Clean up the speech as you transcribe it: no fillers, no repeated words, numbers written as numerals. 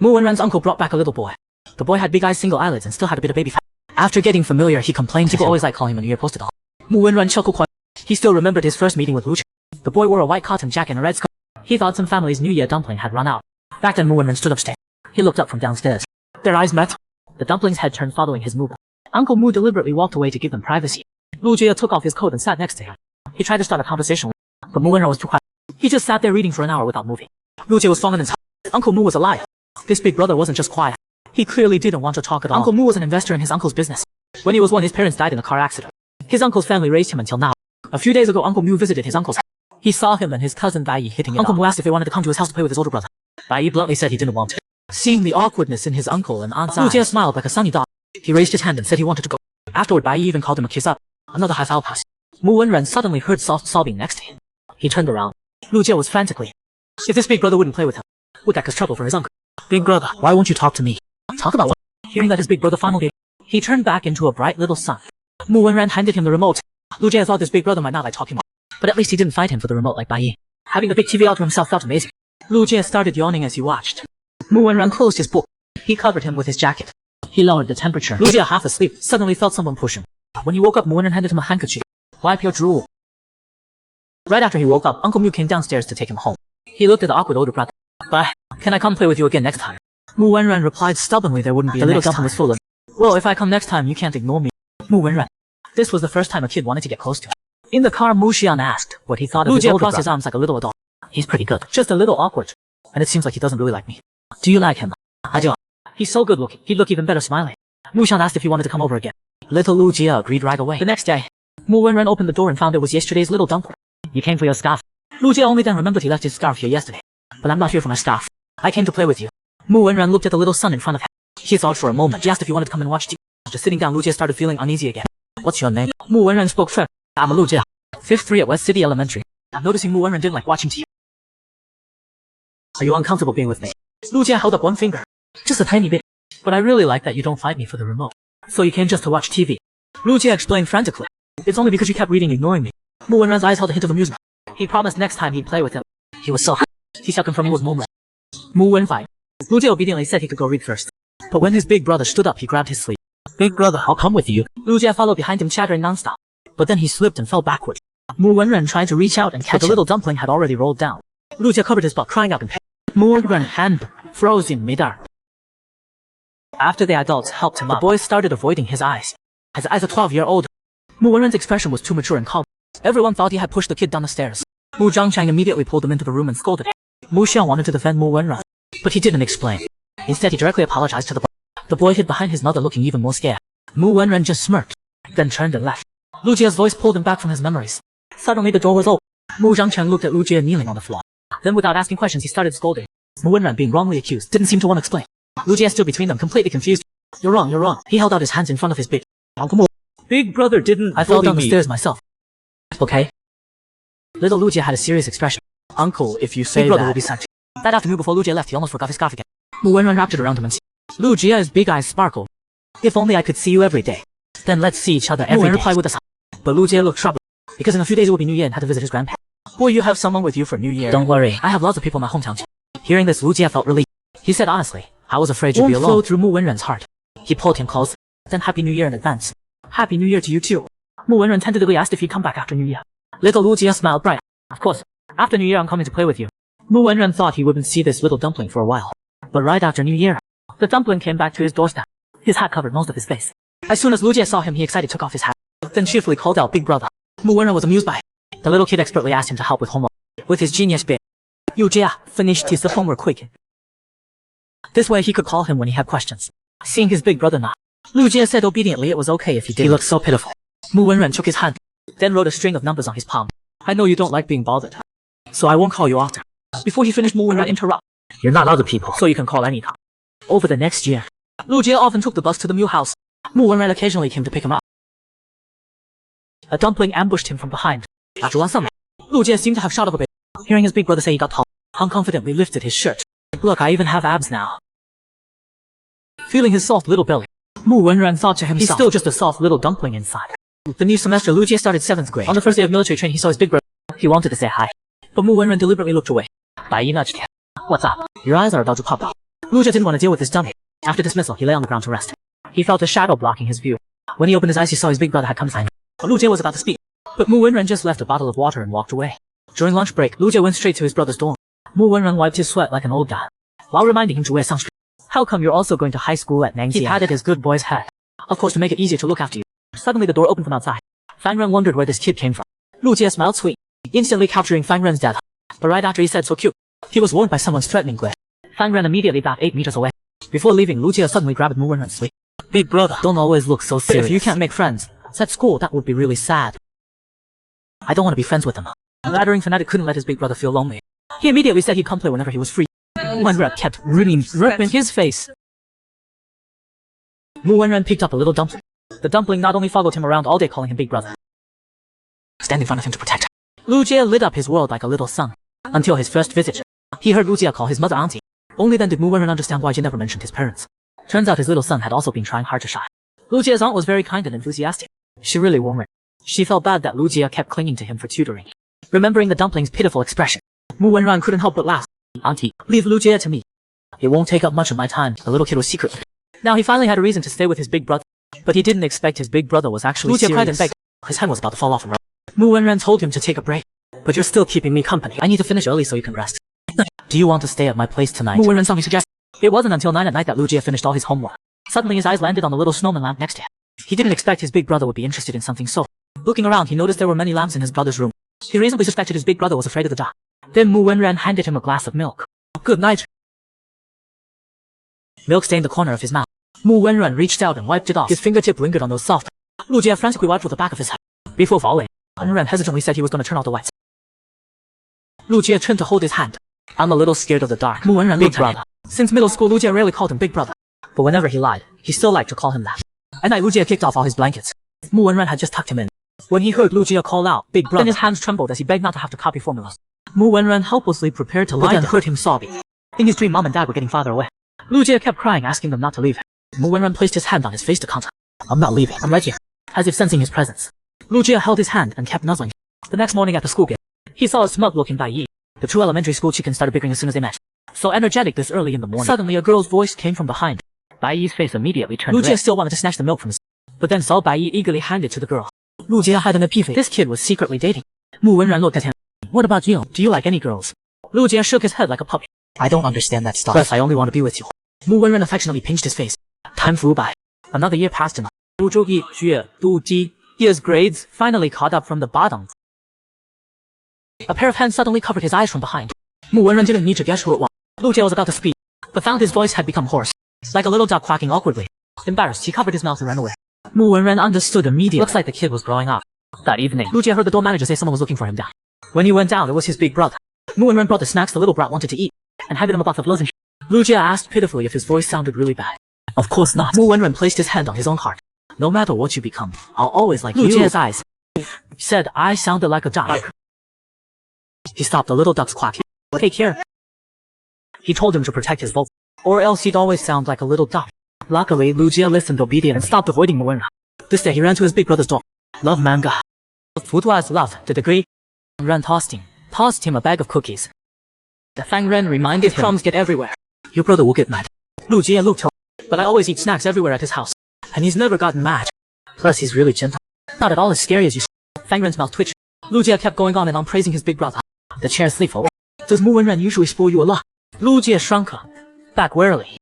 Mu Wenran's uncle brought back a little boy. The boy had big eyes, single eyelids, and still had a bit of baby fat. After getting familiar, he complained people always like calling him a New Year poster doll. Mu Wenran chuckled quite. He still remembered his first meeting with Lu Jie. The boy wore a white cotton jacket and a red scarf. He thought some family's New Year dumpling had run out. Back then Mu Wenran stood upstairs. He looked up from downstairs. Their eyes met. The dumpling's head turned following his movement. Uncle Mu deliberately walked away to give them privacy. Lu Jie took off his coat and sat next to him. He tried to start a conversation, but Mu Wenran was too quiet. He just sat there reading for an hour without moving. Lu Jie was falling in his heart. Uncle Mu was a liar. This big brother wasn't just quiet. He clearly didn't want to talk at all. Uncle Mu was an investor in his uncle's business. When he was 1, his parents died in a car accident. His uncle's family raised him until now. A few days ago, Uncle Mu visited his uncle's house. He saw him and his cousin Bai Yi hitting it off. Uncle Mu asked if they wanted to come to his house to play with his older brother. Bai Yi bluntly said he didn't want to. Seeing the awkwardness in his uncle and aunt's eyes, Lu Jie smiled like a sunny dog. He raised his hand and said he wanted to go. Afterward, Bai Yi even called him a kiss up. Another half-hour passed. Mu Wenran suddenly heard soft sobbing next to him. He turned around. Lu Jie was frantically. If this big brother wouldn't play with him, would that cause trouble for his uncle? Big brother, why won't you talk to me? Talk about what? Hearing that his big brother finally gave, he turned back into a bright little sun. Mu Wenran handed him the remote. Lu Jie thought this big brother might not like talking more, but at least he didn't fight him for the remote like Bai Yi. Having the big TV all to himself felt amazing. Lu Jie started yawning as he watched. Mu Wenran closed his book. He covered him with his jacket. He lowered the temperature. Lu Jie, half asleep, suddenly felt someone push him. When he woke up, Mu Wenran handed him a handkerchief. Wipe your drool. Right after he woke up, Uncle Mu came downstairs to take him home. He looked at the awkward older brother. Bye. Can I come play with you again next time? Mu Wenran replied stubbornly there wouldn't be a next time. The little dumpling was full of, well, if I come next time, you can't ignore me. Mu Wenran. This was the first time a kid wanted to get close to him. In the car, Mu Xian asked what he thought of his older brother. Lu Jie crossed his arms like a little adult. He's pretty good. Just a little awkward. And it seems like he doesn't really like me. Do you like him? I do. He's so good looking. He'd look even better smiling. Mu Xian asked if he wanted to come over again. Little Lu Jie agreed right away. The next day, Mu Wenran opened the door and found it was yesterday's little dumpling. You came for your scarf. Lu Jie only then remembered he left his scarf here yesterday. But I'm not here for my scarf. I came to play with you. Mu Wenran looked at the little sun in front of him. He thought for a moment. He asked if he wanted to come and watch TV. After sitting down, Lu Jie started feeling uneasy again. What's your name? Mu Wenran spoke first. I'm Lu Jie. 5th 3 at West City Elementary. I'm noticing Mu Wenran didn't like watching TV. Are you uncomfortable being with me? Lu Jie held up one finger. Just a tiny bit. But I really like that you don't fight me for the remote. So you came just to watch TV. Lu Jie explained frantically. It's only because you kept reading, ignoring me. Mu Wenran's eyes held a hint of amusement. He promised next time he'd play with him. He was so happy. He kept confirming was murmuring. Mu Wenfai. Lu Jie obediently said he could go read first. But when his big brother stood up, he grabbed his sleeve. Big brother, I'll come with you. Lu Jie followed behind him, chattering nonstop. But then he slipped and fell backward. Mu Wenran tried to reach out and catch, but the little dumpling had already rolled down. Lu Jie covered his butt, crying out in pain. Mu Wenran hand froze in midair. After the adults helped him up, the boy started avoiding his eyes. As a 12-year-old, Mu Wenran's expression was too mature and calm. Everyone thought he had pushed the kid down the stairs. Mu Zhangchang immediately pulled him into the room and scolded him. Mu Xiang wanted to defend Mu Wenran, but he didn't explain. Instead, he directly apologized to the boy. The boy hid behind his mother, looking even more scared. Mu Wenran just smirked, then turned and left. Lu Jie's voice pulled him back from his memories. Suddenly, the door was open. Mu Zhangchang looked at Lu Jie kneeling on the floor. Then, without asking questions, he started scolding. Mu Wenran, being wrongly accused, didn't seem to want to explain. Lu Jie stood between them, completely confused. You're wrong, you're wrong. He held out his hands in front of his big Uncle Mu. Big brother didn't. I fell down the stairs myself. Okay. Little Lu Jie had a serious expression. Uncle, if you say big brother will be sent. That afternoon before Lu Jie left, he almost forgot his scarf again. Mu Wenran wrapped it around him and said, Lu Jie's big eyes sparkled. If only I could see you every day. Then let's see each other every day. Mu replied with a sigh. But Lu Jie looked troubled, because in a few days it will be New Year and had to visit his grandparents. Boy, you have someone with you for New Year. Don't worry, I have lots of people in my hometown too. Hearing this, Lu Jie felt relieved. He said honestly, I was afraid you'd be alone. Flowed through Mu Wenran's heart. He pulled him close. Then Happy New Year in advance. Happy New Year to you too. Mu Wenran tentatively asked if he'd come back after New Year. Little Lu Jie smiled bright. Of course. After New Year I'm coming to play with you. Mu Wenran thought he wouldn't see this little dumpling for a while. But right after New Year, the dumpling came back to his doorstep. His hat covered most of his face. As soon as Lu Jie saw him, he excited took off his hat. Then cheerfully called out big brother. Mu Wenran was amused by it. The little kid expertly asked him to help with homework. With his genius bit. Yu Jie, finish his homework quick. This way he could call him when he had questions. Seeing his big brother nod, Lu Jie said obediently it was okay if he did. He looked so pitiful. Mu Wenran took his hand, then wrote a string of numbers on his palm. I know you don't like being bothered, so I won't call you often. Before he finished, Mu Wenran interrupted. You're not other people, so you can call anytime. Over the next year, Lu Jie often took the bus to the Mu house. Mu Wenran occasionally came to pick him up. A dumpling ambushed him from behind. After one summer, Lu Jie seemed to have shot up a bit. Hearing his big brother say he got tall, Han confidently lifted his shirt. Look, I even have abs now. Feeling his soft little belly, Mu Wenran thought to himself, he's still just a soft little dumpling inside. The new semester, Lu Jie started 7th grade. On the first day of military training, he saw his big brother. He wanted to say hi, but Mu Wenran deliberately looked away. Bai Yi nudged him. What's up? Your eyes are about to pop out. Lu Jie didn't want to deal with this dummy. After dismissal, he lay on the ground to rest. He felt a shadow blocking his view. When he opened his eyes, he saw his big brother had come to find him. Lu Jie was about to speak, but Mu Wenren just left a bottle of water and walked away. During lunch break, Lu Jie went straight to his brother's dorm. Mu Wenren wiped his sweat like an old guy, while reminding him to wear sunscreen. How come you're also going to high school at Nangxia? He patted his good boy's head. Of course, to make it easier to look after you. Suddenly the door opened from outside. Fan Ren wondered where this kid came from. Lu Jie smiled sweet, instantly capturing Fan Ren's dad. But right after he said so cute, he was warned by someone's threatening glare. Fan Ren immediately backed 8 meters away. Before leaving, Lu Jie suddenly grabbed Mu Wenren's sleeve. Big brother, don't always look so serious. If you can't make friends at school, that would be really sad. I don't want to be friends with him. The laddering fanatic couldn't let his big brother feel lonely. He immediately said he'd come play whenever he was free. Mu Wenren kept ripping his face. Mu Wenren picked up a little dumpling. The dumpling not only followed him around all day calling him big brother, stand in front of him to protect him. Lu Jie lit up his world like a little sun. Until his first visit, he heard Lu Jie call his mother auntie. Only then did Mu Wenren understand why Jie never mentioned his parents. Turns out his little son had also been trying hard to shy. Lu Jie's aunt was very kind and enthusiastic. She really warmed him. She felt bad that Lu Jie kept clinging to him for tutoring. Remembering the dumpling's pitiful expression, Mu Wenren couldn't help but laugh. Auntie, leave Lu Jie to me. It won't take up much of my time. The little kid was secretly. Now he finally had a reason to stay with his big brother. But he didn't expect his big brother was actually serious. Lu Jie cried and begged. His hand was about to fall off and run. Mu Wenren told him to take a break. But you're still keeping me company. I need to finish early so you can rest. Do you want to stay at my place tonight? Mu Wenren suddenly suggested. It wasn't until 9 at night that Lu Jie finished all his homework. Suddenly his eyes landed on the little snowman lamp next to him. He didn't expect his big brother would be interested in something so. Looking around, he noticed there were many lamps in his brother's room. He reasonably suspected his big brother was afraid of the dark. Then Mu Wenren handed him a glass of milk. Good night. Milk stained the corner of his mouth. Mu Wenren reached out and wiped it off. His fingertip lingered on those soft. Lu Jie frantically wiped with the back of his head. Before falling, Wenren hesitantly said he was going to turn out the lights. Lu Jie turned to hold his hand. I'm a little scared of the dark. Mu Wenren looked at him. Since middle school, Lu Jie rarely called him big brother. But whenever he lied, he still liked to call him that. At night, Lu Jie kicked off all his blankets. Mu Wenren had just tucked him in. When he heard Lu Jie call out, big brother, then his hands trembled as he begged not to have to copy formulas. Mu Wenren helplessly prepared to lie and heard him sobbing. In his dream, mom and dad were getting farther away. Lu Jie kept crying, asking them not to leave him. Mu Wenren placed his hand on his face to count. I'm not leaving, I'm right here. As if sensing his presence, Lu Jie held his hand and kept nuzzling. The next morning at the school gate, he saw a smug-looking Bai Yi. The two elementary school chickens started bickering as soon as they met. So energetic this early in the morning. Suddenly a girl's voice came from behind. Bai Yi's face immediately turned red. Lu Jie still wanted to snatch the milk from his, but then saw Bai Yi eagerly hand it to the girl. Lu Jie had an epiphany. This kid was secretly dating. Mu Wenren looked at him. What about you? Do you like any girls? Lu Jie shook his head like a puppy. I don't understand that stuff. Plus, I only want to be with you. Mu Wenren affectionately pinched his face. Time flew by. Another year passed and his grades finally caught up from the bottom. A pair of hands suddenly covered his eyes from behind. Mu Wenren didn't need to guess who it was. Lu Jie was about to speak, but found his voice had become hoarse, like a little dog quacking awkwardly. Embarrassed, he covered his mouth and ran away. Mu Wenren understood immediately. Looks like the kid was growing up. That evening, Lu Jie heard the door manager say someone was looking for him down. When he went down, it was his big brother. Mu Wenren brought the snacks the little brat wanted to eat, and handed him a box of lozenges. Lu Jie asked pitifully if his voice sounded really bad. Of course not. Mu Wenren placed his hand on his own heart. No matter what you become, I'll always like you. Lu Jie's eyes said I sounded like a duck. He stopped the little duck's quacking. Take care. He told him to protect his vocal, or else he'd always sound like a little duck. Luckily, Lu Jie listened obediently and stopped avoiding Mu Wenren. This day he ran to his big brother's door. Love manga. Food was love, the degree. Ren tossed him a bag of cookies. The Fang Ren reminded him, crumbs get everywhere. Your brother will get mad. Lu Jie looked home, but I always eat snacks everywhere at his house, and he's never gotten mad. Plus, he's really gentle. Not at all as scary as you. Fang Ren's mouth twitched. Lu Jie kept going on and on praising his big brother. The chair's sleep. Does Mu Wenren usually spoil you a lot? Lu Jie shrunk back warily.